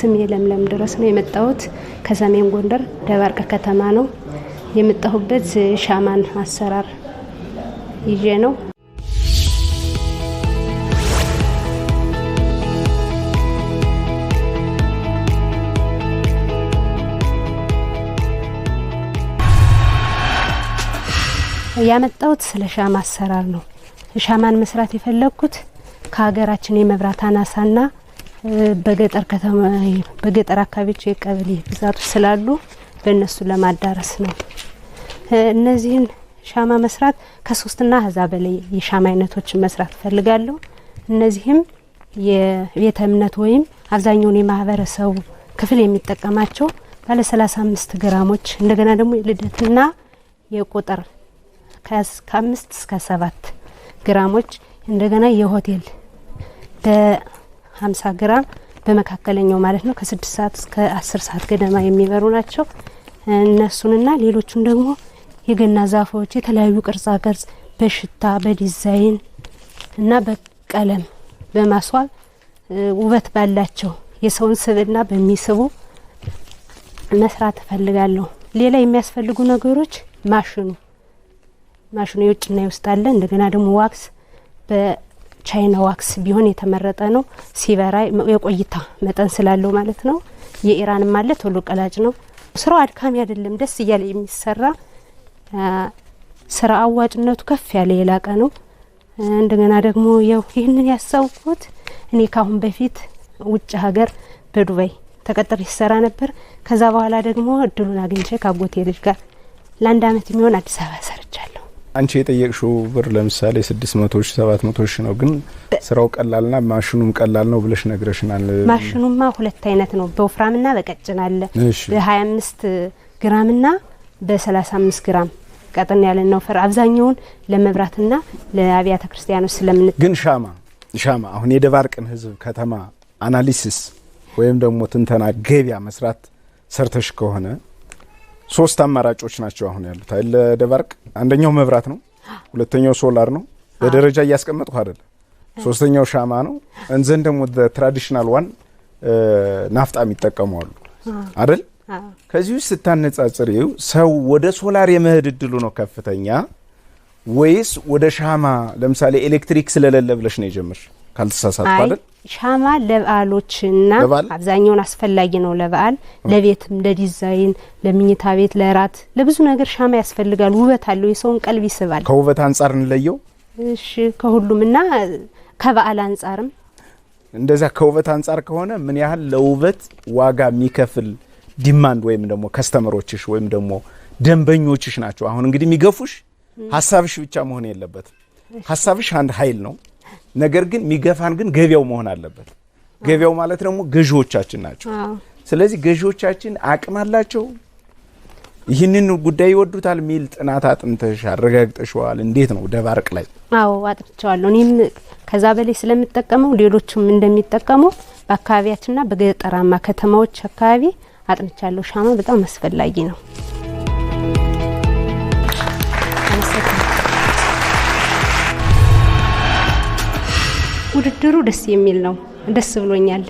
ስሜ ለምለም ድረስ ነው የመጣሁት። ከሰሜን ጎንደር ደባርቅ ከተማ ነው የመጣሁበት። ሻማን አሰራር ይዤ ነው። ያመጣሁት ስለ ሻማ አሰራር ነው። ሻማን መስራት የፈለኩት ከሀገራችን የመብራት አናሳና በገጠር አካባቢዎች የቀበሌ ብዛቶች ስላሉ በእነሱ ለማዳረስ ነው። እነዚህን ሻማ መስራት ከ3 እና ከዛ በላይ የሻማ አይነቶችን መስራት ፈልጋለሁ። እነዚህም የቤተ እምነት ወይም አብዛኛውን የማህበረሰቡ ክፍል የሚጠቀማቸው ባለ 35 ግራሞች እንደገና ደግሞ የልደትና የቁጥር ከ5 እስከ 7 ግራሞች እንደገና የሆቴል በ50 ግራም በመካከለኛው ማለት ነው ከ6 ሰዓት እስከ 10 ሰዓት ገደማ የሚበሩ ናቸው። እነሱንና ሌሎቹን ደግሞ የገና ዛፎች የተለያዩ ቅርጻ ቅርጽ በሽታ በዲዛይን እና በቀለም በማስዋብ ውበት ባላቸው የሰውን ስብዕና በሚስቡ መስራት ፈልጋለሁ። ሌላ የሚያስፈልጉ ነገሮች ማሽኑ የውጭና የውስጥ አለ። እንደገና ደግሞ ዋክስ በቻይና ዋክስ ቢሆን የተመረጠ ነው። ሲበራ የቆይታ መጠን ስላለው ማለት ነው። የኢራንም አለ ቶሎ ቀላጭ ነው። ስራው አድካሚ አይደለም፣ ደስ እያለ የሚሰራ ስራ አዋጭነቱ ከፍ ያለ የላቀ ነው። እንደገና ደግሞ ይህንን ያሳውኩት እኔ ካሁን በፊት ውጭ ሀገር በዱባይ ተቀጥሬ ይሰራ ነበር። ከዛ በኋላ ደግሞ እድሉን አግኝቼ ካጎቴ ልጅ ጋር ለአንድ አመት የሚሆን አዲስ አበባ ሰርቻለሁ። አንቺ የጠየቅሽው ብር ለምሳሌ 600 ሺህ 700 ሺህ ነው፣ ግን ስራው ቀላልና ማሽኑም ቀላል ነው ብለሽ ነግረሽናል። ማሽኑማ ሁለት አይነት ነው፣ በወፍራምና በቀጭን አለ። በ25 ግራምና በ35 ግራም ቀጥን ያለ ነው። ፈር አብዛኛውን ለመብራትና ለአብያተ ክርስቲያኖች ስለምን ግን ሻማ አሁን የደባርቅን ህዝብ ከተማ አናሊሲስ ወይም ደግሞ ትንተና ገቢያ መስራት ሰርተሽ ከሆነ 3 አማራጮች ናቸው አሁን ያሉት አይደል? ደባርቅ አንደኛው መብራት ነው፣ ሁለተኛው ሶላር ነው። በደረጃ እያስቀመጥኩ አይደል? ሶስተኛው ሻማ ነው። እንዘን ደግሞ ትራዲሽናል ዋን ናፍጣ የሚጠቀሙ አሉ አይደል? ከዚህ ውስጥ ስታነጻጽሪው ሰው ወደ ሶላር የመሄድ እድሉ ነው ከፍተኛ ወይስ ወደ ሻማ? ለምሳሌ ኤሌክትሪክ ስለሌለ ብለሽ ነው የጀመርሽ ካልተሳሳትኩ አይደል? ሻማ ለበዓሎችና አብዛኛውን አስፈላጊ ነው። ለበዓል ለቤትም ለዲዛይን ለምኝታ ቤት ለራት ለብዙ ነገር ሻማ ያስፈልጋል። ውበት አለው፣ የሰውን ቀልብ ይስባል። ከውበት አንጻር እንለየው። እሺ ከሁሉምና ከበዓል አንጻርም እንደዛ ከውበት አንጻር ከሆነ ምን ያህል ለውበት ዋጋ የሚከፍል ዲማንድ ወይም ደግሞ ከስተመሮችሽ ወይም ደግሞ ደንበኞችሽ ናቸው? አሁን እንግዲህ የሚገፉሽ ሐሳብሽ ብቻ መሆን የለበትም። ሐሳብሽ አንድ ኃይል ነው። ነገር ግን ሚገፋን ግን ገበያው መሆን አለበት። ገበያው ማለት ደግሞ ገዢዎቻችን ናቸው። ስለዚህ ገዢዎቻችን አቅም አላቸው፣ ይህንን ጉዳይ ይወዱታል ሚል ጥናት አጥንተሽ አረጋግጠሽዋል? እንዴት ነው ደባርቅ ላይ? አዎ አጥንቻለሁ። እኔም ከዛ በላይ ስለምጠቀመው ሌሎችም እንደሚጠቀሙ በአካባቢያችንና በገጠራማ ከተማዎች አካባቢ አጥንቻለሁ። ሻማ በጣም አስፈላጊ ነው። ውድድሩ ደስ የሚል ነው። ደስ ብሎኛል።